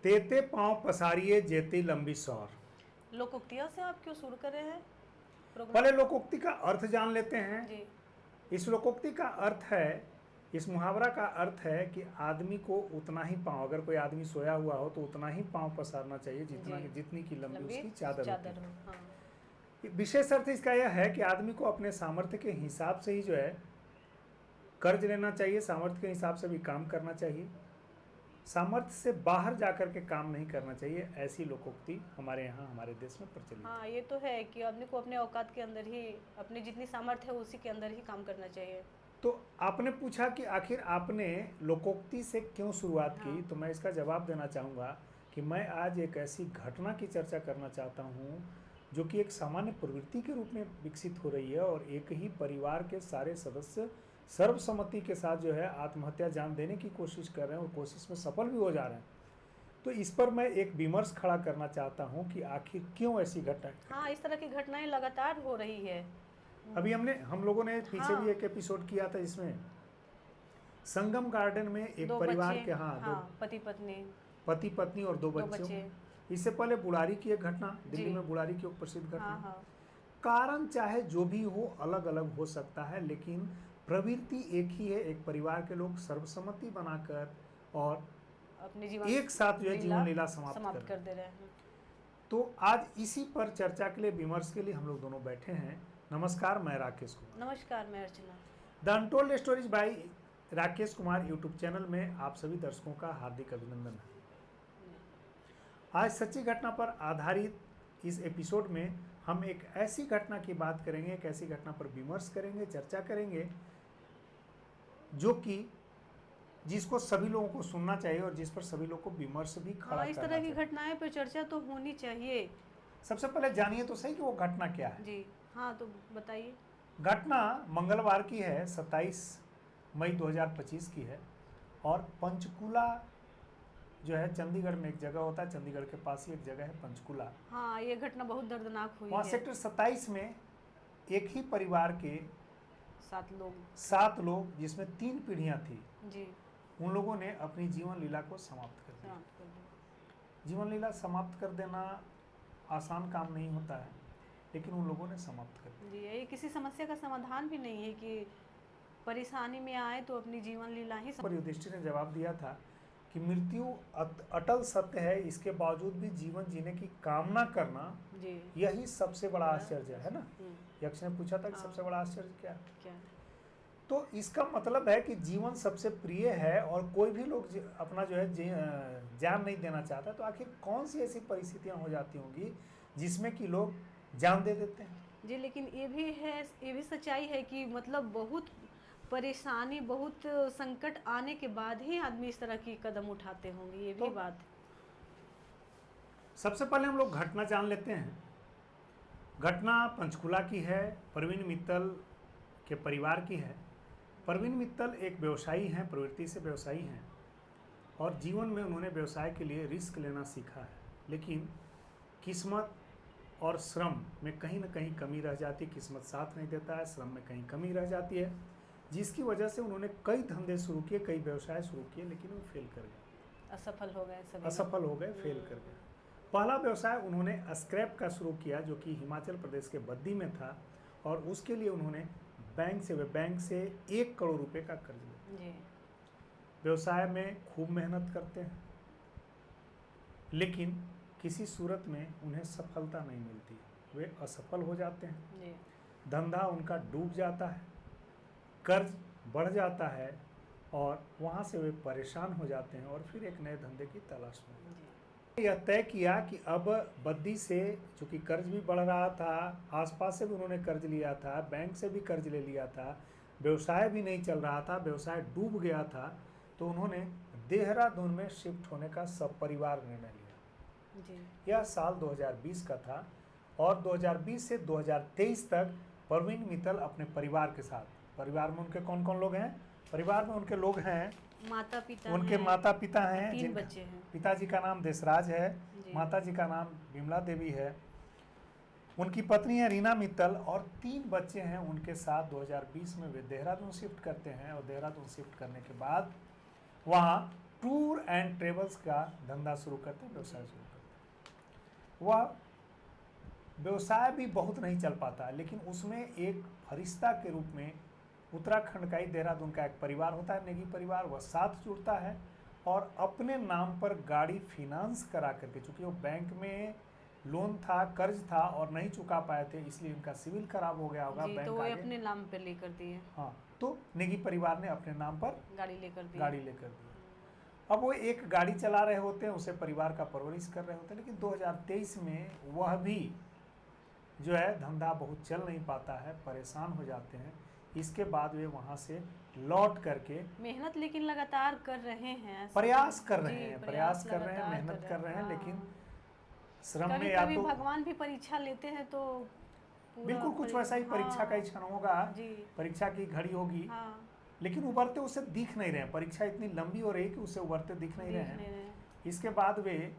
तेते पांव पसारिए जेती लंबी सौर। लोकोक्तियों से आप क्यों शुरू कर रहे हैं प्रोग्राम? पहले लोकोक्ति का अर्थ जान लेते हैं। जी। इस लोकोक्ति का अर्थ है, इस मुहावरा का अर्थ है कि आदमी को उतना ही पाँव, अगर कोई आदमी सोया हुआ हो तो उतना ही पाँव पसारना चाहिए जितनी की लंबी उसकी चादर होती है। हाँ। विशेष अर्थ इसका यह है कि आदमी को अपने सामर्थ्य के हिसाब से ही जो है कर्ज लेना चाहिए, सामर्थ्य के हिसाब से भी काम करना चाहिए, सामर्थ्य से बाहर जाकर के काम नहीं करना चाहिए। ऐसी लोकोक्ति हमारे यहाँ, हमारे देश में प्रचलित है। हाँ, ये तो है कि आदमी को अपने औकात के अंदर ही, अपनी जितनी सामर्थ्य है उसी के अंदर ही काम करना चाहिए। तो आपने पूछा कि आखिर आपने लोकोक्ति से क्यों शुरुआत की। हाँ। तो मैं इसका जवाब देना चाहूँगा कि मैं आज एक ऐसी घटना की चर्चा करना चाहता हूँ जो कि एक सामान्य प्रवृत्ति के रूप में विकसित हो रही है और एक ही परिवार के सारे सदस्य सर्वसम्मति के साथ जो है आत्महत्या जान देने की कोशिश कर रहे हैं और कोशिश में सफल भी हो जा रहे हैं। तो इस पर मैं एक विमर्श खड़ा करना चाहता हूँ कि आखिर क्यों ऐसी घटना। हाँ, इस तरह की घटनाएं लगातार हो रही है। अभी हम लोगों ने पीछे हाँ। भी एक एपिसोड किया था जिसमें संगम गार्डन में एक परिवार के दो पति पत्नी और दो बच्चे। इससे पहले बुढ़ारी की एक घटना, दिल्ली में बुढ़ारी की एक प्रसिद्ध घटना। हाँ। कारण चाहे जो भी हो, अलग अलग हो सकता है, लेकिन प्रवृत्ति एक ही है। एक परिवार के लोग सर्वसम्मति बनाकर और अपने जीवन एक साथ जो है जीवन लीला समाप्त कर दे रहे हैं। तो आज इसी पर चर्चा के लिए, विमर्श के लिए हम लोग दोनों बैठे हैं। नमस्कार, मैं राकेश कुमार। नमस्कार, मैं Archana. The untold stories by Rakesh Kumar YouTube channel में आप सभी दर्शकों का हार्दिक अभिनंदन है। आज सच्ची घटना पर आधारित इस एपिसोड में हम एक ऐसी घटना की बात करेंगे, एक ऐसी घटना पर विमर्श करेंगे, चर्चा करेंगे जो कि जिसको सभी लोगों को सुनना चाहिए और जिस पर सभी लोगों को विमर्श भी खड़ा करना चाहिए। इस तरह की घटनाएं पर चर्चा तो होनी चाहिए। सबसे पहले जानिए तो सही कि वो घटना क्या है। जी हाँ, तो बताइए। घटना मंगलवार की है, 27 मई 2025 की है और पंचकूला जो है, चंडीगढ़ में एक जगह होता है, चंडीगढ़ के पास ही एक जगह है पंचकूला। हाँ, ये घटना बहुत दर्दनाक हुई वहाँ है। सेक्टर 27 में एक ही परिवार के 7 लोग जिसमें 3 पीढ़ियाँ थी जी, उन लोगों ने अपनी जीवन लीला को समाप्त कर दिया। जीवन लीला समाप्त कर देना आसान काम नहीं होता है, लेकिन उन लोगों ने समाप्त कर दिया। जी, ये किसी समस्या का समाधान भी नहीं है कि परेशानी में आए तो अपनी जीवन लीला ही पर युधिष्ठिर ने जवाब दिया था कि मृत्यु अटल सत्य है, इसके बावजूद भी जीवन जीने की कामना करना जी, यही सबसे बड़ा आश्चर्य है ना। यक्ष ने पूछा था कि सबसे बड़ा आश्चर्य क्या है। तो इसका मतलब है कि जीवन सबसे प्रिय है और कोई भी लोग अपना जो है जान नहीं देना चाहता। तो आखिर कौन सी ऐसी परिस्थितियां हो जाती होंगी जिसमें कि लोग जान दे देते हैं। जी, लेकिन ये भी सच्चाई है कि मतलब बहुत परेशानी, बहुत संकट आने के बाद ही आदमी इस तरह की कदम उठाते होंगे, ये भी बात। सबसे पहले हम लोग घटना जान लेते हैं। घटना पंचकुला की है, प्रवीण मित्तल के परिवार की है। प्रवीण मित्तल एक व्यवसायी हैं, प्रवृत्ति से व्यवसायी हैं और जीवन में उन्होंने व्यवसाय के लिए रिस्क लेना सीखा है, लेकिन किस्मत और श्रम में कहीं ना कहीं कमी रह जाती है। किस्मत साथ नहीं देता है, श्रम में कहीं कमी रह जाती है, जिसकी वजह से उन्होंने कई धंधे शुरू किए, कई व्यवसाय शुरू किए, लेकिन वो फेल कर गए, असफल हो गए, फेल कर गए। पहला व्यवसाय उन्होंने स्क्रैप का शुरू किया जो कि हिमाचल प्रदेश के बद्दी में था और उसके लिए उन्होंने बैंक से 1 करोड़ रुपए का कर्ज लिया। व्यवसाय में खूब मेहनत करते हैं, लेकिन किसी सूरत में उन्हें सफलता नहीं मिलती, वे असफल हो जाते हैं। धंधा उनका डूब जाता है, कर्ज बढ़ जाता है और वहाँ से वे परेशान हो जाते हैं और फिर एक नए धंधे की तलाश में यह तय किया कि अब बद्दी से, चूँकि कर्ज भी बढ़ रहा था, आसपास से भी उन्होंने कर्ज लिया था, बैंक से भी कर्ज ले लिया था, व्यवसाय भी नहीं चल रहा था, व्यवसाय डूब गया था, तो उन्होंने देहरादून में शिफ्ट होने का सपरिवार निर्णय लिया। यह साल 2020 का था और 2020 से 2023 तक प्रवीण मित्तल अपने परिवार के साथ, परिवार में उनके कौन कौन लोग हैं, परिवार में उनके लोग हैं, उनके माता पिता हैं, 3 बच्चे हैं। पिताजी का नाम देशराज है, माताजी का नाम विमला देवी है, उनकी पत्नी है रीना मित्तल और 3 बच्चे हैं उनके साथ। 2020 में वे देहरादून शिफ्ट करते हैं और देहरादून शिफ्ट करने के बाद वहाँ टूर एंड ट्रेवल्स का धंधा शुरू करते हैं, व्यवसाय शुरू करते हैं। वह व्यवसाय भी बहुत नहीं चल पाता, लेकिन उसमें एक फरिश्ता के रूप में उत्तराखंड का ही देहरादून का एक परिवार होता है, नेगी परिवार, वह साथ जुड़ता है और अपने नाम पर गाड़ी फिनांस करा करके, चूँकि वो बैंक में लोन था, कर्ज था और नहीं चुका पाए थे, इसलिए उनका सिविल खराब हो गया होगा, बैंक तो वो अपने नाम पे लेकर दिए। हाँ, तो नेगी परिवार ने अपने नाम पर गाड़ी लेकर दी। अब वो एक गाड़ी चला रहे होते हैं, उसे परिवार का परवरिश कर रहे होते हैं, लेकिन 2023 में वह भी जो है धंधा बहुत चल नहीं पाता है, परेशान हो जाते हैं। इसके बाद वे वहाँ से लौट करके मेहनत लेकिन लगातार कर रहे हैं, प्रयास कर रहे हैं, मेहनत कर रहे हैं, लेकिन श्रम में या तो भगवान भी परीक्षा लेते हैं, तो बिल्कुल कुछ वैसा ही परीक्षा का ही क्षण होगा, परीक्षा की घड़ी होगी, लेकिन उबरते उसे दिख नहीं रहे हैं। परीक्षा इतनी लंबी हो रही कि उसे उबरते दिख नहीं रहे हैं। इसके बाद वे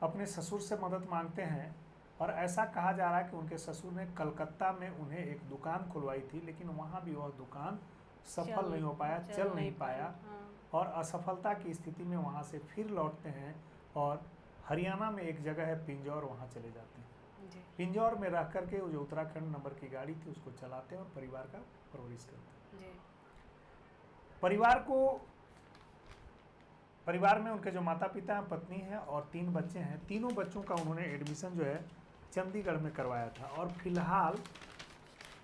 अपने ससुर से मदद मांगते हैं और ऐसा कहा जा रहा है कि उनके ससुर ने कलकत्ता में उन्हें एक दुकान खुलवाई थी, लेकिन वहाँ भी वह दुकान सफल नहीं हो पाया, चल नहीं पाया और असफलता की स्थिति में वहाँ से फिर लौटते हैं और हरियाणा में एक जगह है पिंजौर, वहाँ चले जाते हैं। पिंजौर में रह करके वो जो उत्तराखंड नंबर की गाड़ी थी उसको चलाते हैं और परिवार का परवरिश करते हैं। परिवार में उनके जो माता पिता हैं, पत्नी है और 3 बच्चे हैं। तीनों बच्चों का उन्होंने एडमिशन जो है चंडीगढ़ में करवाया था और फिलहाल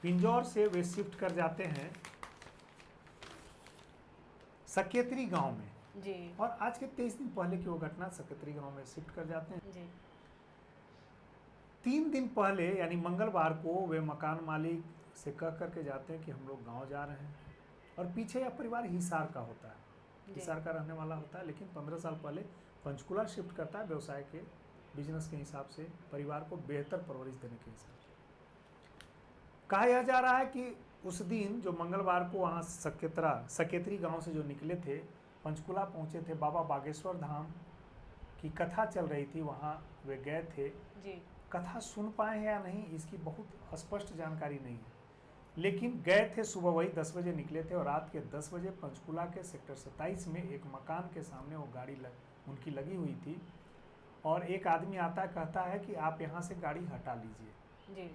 पिंजौर से वे शिफ्ट कर जाते हैं सकेतरी गांव में जी। और आज के 23 दिन पहले की वो घटना, सकेतरी गांव में शिफ्ट कर जाते हैं जी। 3 दिन पहले यानी मंगलवार को वे मकान मालिक से कह करके जाते हैं कि हम लोग गांव जा रहे हैं और पीछे यह परिवार हिसार का होता है, हिसार का रहने वाला होता है, लेकिन 15 साल पहले पंचकुला शिफ्ट करता है व्यवसाय के बिजनेस के हिसाब से, परिवार को बेहतर परवरिश देने के हिसाब से। कहा यह जा रहा है कि उस दिन जो मंगलवार को वहाँ सकेतरी गांव से जो निकले थे, पंचकुला पहुँचे थे, बाबा बागेश्वर धाम की कथा चल रही थी, वहाँ वे गए थे जी। कथा सुन पाए हैं या नहीं इसकी बहुत स्पष्ट जानकारी नहीं है, लेकिन गए थे सुबह वही 10 बजे निकले थे और रात के 10 बजे पंचकुला के सेक्टर 27 में एक मकान के सामने वो गाड़ी उनकी लगी हुई थी और एक आदमी आता है, कहता है कि आप यहाँ से गाड़ी हटा लीजिए जी।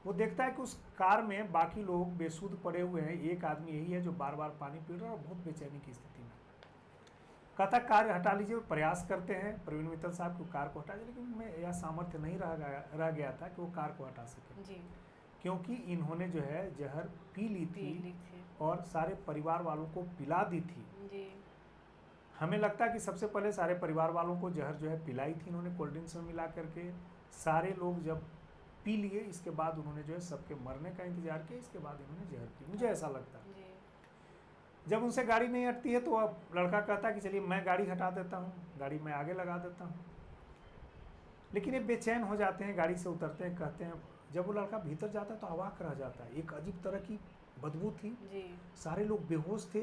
वो देखता है कि उस कार में बाकी लोग बेसुध पड़े हुए हैं, एक आदमी यही है जो बार बार पानी पी रहा है और बहुत बेचैनी की स्थिति में। कहता कार हटा लीजिए, प्रयास करते हैं प्रवीण मित्तल साहब को कार को हटा दीजिए, लेकिन मैं यह सामर्थ्य नहीं रह गया था कि वो कार को हटा सके जी। क्योंकि इन्होंने जो है जहर पी ली थी और सारे परिवार वालों को पिला दी थी जी। हमें लगता है कि सबसे पहले सारे परिवार वालों को जहर जो है पिलाई थी इन्होंने कोल्ड ड्रिंक्स में मिला करके, सारे लोग जब पी लिए इसके बाद उन्होंने जो है सबके मरने का इंतजार किया, इसके बाद इन्होंने जहर पी, मुझे ऐसा लगता है। जब उनसे गाड़ी नहीं हटती है तो अब लड़का कहता है कि चलिए मैं गाड़ी हटा देता हूँ, गाड़ी मैं आगे लगा देता हूँ, लेकिन ये बेचैन हो जाते हैं, गाड़ी से उतरते हैं, कहते हैं जब वो लड़का भीतर जाता है तो अवाक रह जाता है, एक अजीब तरह की बदबू थी जी। सारे लोग बेहोश थे,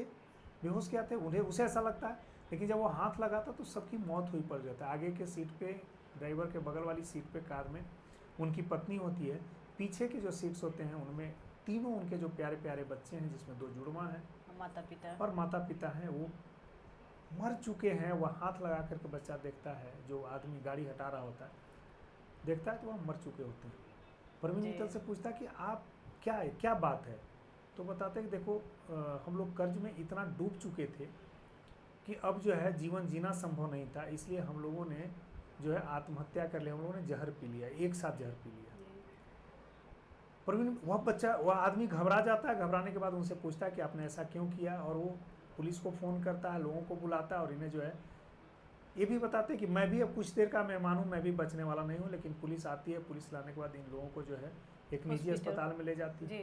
बेहोश क्या थे उसे ऐसा लगता है, लेकिन जब वो हाथ लगाता तो सबकी मौत हुई पड़ जाता है। आगे के सीट पे, ड्राइवर के बगल वाली सीट पे कार में उनकी पत्नी होती है, पीछे के जो सीट्स होते हैं उनमें तीनों उनके जो प्यारे प्यारे बच्चे हैं जिसमें 2 जुड़वा हैं और माता पिता हैं, वो मर चुके हैं। वह हाथ लगा करके बच्चा देखता है, जो आदमी गाड़ी हटा रहा होता है देखता है तो वह मर चुके होते हैं। प्रवीण मित्तल से पूछता कि आप क्या बात है, तो बताते हैं कि देखो हम लोग कर्ज में इतना डूब चुके थे कि अब जो है जीवन जीना संभव नहीं था, इसलिए हम लोगों ने जो है आत्महत्या कर लिया, हम लोगों ने जहर पी लिया, एक साथ जहर पी लिया। प्रवीण वह आदमी घबरा जाता है, घबराने के बाद उनसे पूछता है कि आपने ऐसा क्यों किया, और वो पुलिस को फ़ोन करता है, लोगों को बुलाता है और इन्हें जो है ये भी बताते हैं कि मैं भी अब कुछ देर का मेहमान हूँ, मैं भी बचने वाला नहीं हूँ, लेकिन पुलिस आती है, पुलिस लाने के बाद इन लोगों को जो है एक निजी अस्पताल में ले जाती है।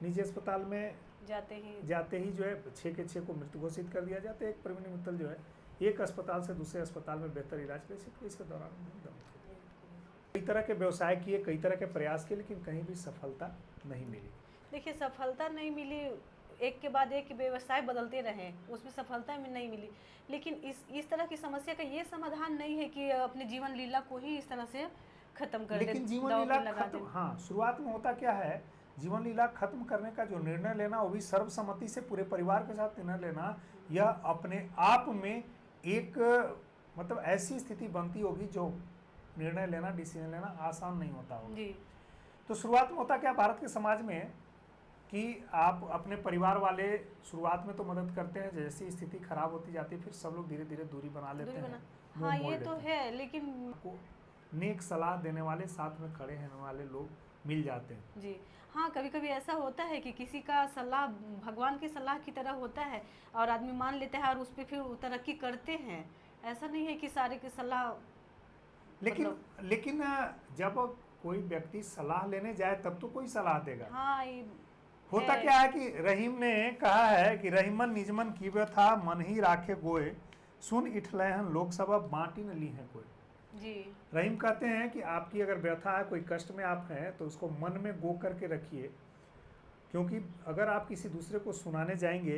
निजी अस्पताल में जाते ही जो है 6 के 6 को मृत घोषित कर दिया जाता है। एक प्रवीण मित्तल जो है एक अस्पताल से दूसरे अस्पताल में बेहतर इलाज के लिए इसके दौरान कई तरह के व्यवसाय किए, कई तरह के प्रयास किए, लेकिन कहीं भी सफलता नहीं मिली। देखिए सफलता नहीं मिली, एक के बाद एक व्यवसाय बदलते रहे, उसमें सफलता में नहीं मिली, लेकिन इस तरह की समस्या का ये समाधान नहीं है कि अपने जीवन लीला को ही इस तरह से खत्म कर दे। लेकिन जीवन लीला खत्म, हाँ, शुरुआत में होता क्या है, जीवन लीला खत्म करने का जो निर्णय लेना वो भी सर्वसम्मति से पूरे परिवार के साथ निर्णय लेना, यह अपने आप में एक मतलब ऐसी स्थिति बनती होगी जो निर्णय लेना, डिसीजन लेना आसान नहीं होता होगा। जी। तो शुरुआत में होता क्या भारत के समाज में कि आप अपने परिवार वाले शुरुआत में तो मदद करते हैं, जैसी स्थिति खराब होती जाती है फिर सब लोग धीरे धीरे दूरी बना लेते हैं, मुंह हाँ मोड़ ये लेते तो हैं। है, लेकिन आपको नेक सलाह देने वाले, साथ में खड़े रहने वाले लोग मिल जाते हैं। जी हाँ, कभी कभी ऐसा होता है कि किसी का सलाह भगवान की सलाह की तरह होता है और आदमी मान लेता है और उस पर फिर तरक्की करते हैं। ऐसा नहीं है कि सारे की सलाह लेकिन लेकिन जब कोई व्यक्ति सलाह लेने जाए तब तो कोई सलाह देगा। हाँ ये होता क्या है कि रहीम ने कहा है कि रहीमन निजमन की व्यथा मन ही राखे गोए, सुन इठलहन लोकसभा बांटी न ली है कोई। जी। रहीम कहते हैं कि आपकी अगर व्यथा है, कोई कष्ट में आप हैं, तो उसको मन में गो करके रखिए, क्योंकि अगर आप किसी दूसरे को सुनाने जाएंगे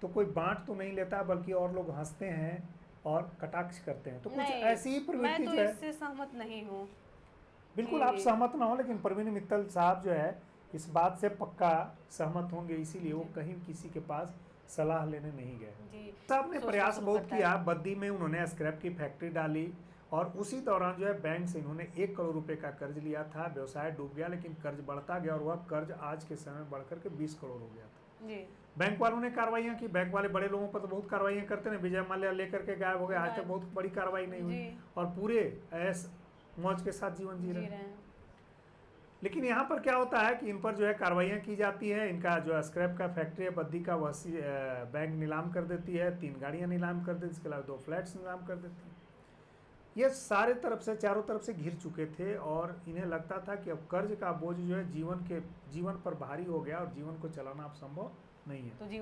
तो कोई बांट तो नहीं लेता, बल्कि और लोग हंसते हैं और कटाक्ष करते हैं। तो कुछ ऐसी ही प्रवृत्ति मैं तो जो है, इससे सहमत नहीं हूँ। बिल्कुल आप सहमत ना हो, लेकिन परवीन मित्तल साहब जो है इस बात से पक्का सहमत होंगे, इसीलिए वो कहीं किसी के पास सलाह लेने नहीं गए। साहब ने प्रयास बहुत किया, बद्दी में उन्होंने स्क्रैप की फैक्ट्री डाली और उसी दौरान जो है बैंक से इन्होंने 1 करोड़ रुपए का कर्ज लिया था। व्यवसाय डूब गया, लेकिन कर्ज बढ़ता गया और वह कर्ज आज के समय में बढ़कर के 20 करोड़ हो गया था। जी। बैंक वालों ने कार्रवाइयाँ की, बैंक वाले बड़े लोगों पर तो बहुत कार्रवाइयाँ करते हैं, विजय माल्या लेकर के गायब हो गए, आज तक बहुत बड़ी कार्रवाई नहीं हुई और पूरे ऐस मौज के साथ जीवन जी रहे हैं। लेकिन यहाँ पर क्या होता है कि इन पर जो है कार्रवाइयाँ की जाती है, इनका जो स्क्रैप का फैक्ट्री है बद्दी का, वह बैंक नीलाम कर देती है, 3 गाड़ियाँ नीलाम कर देती है, इसके अलावा 2 फ्लैट्स नीलाम कर देती है। ये सारे तरफ से, चारों तरफ से घिर चुके थे और इन्हें लगता था कि अब कर्ज का बोझ जो है जीवन पर भारी हो गया और जीवन को चलाना अब संभव नहीं है।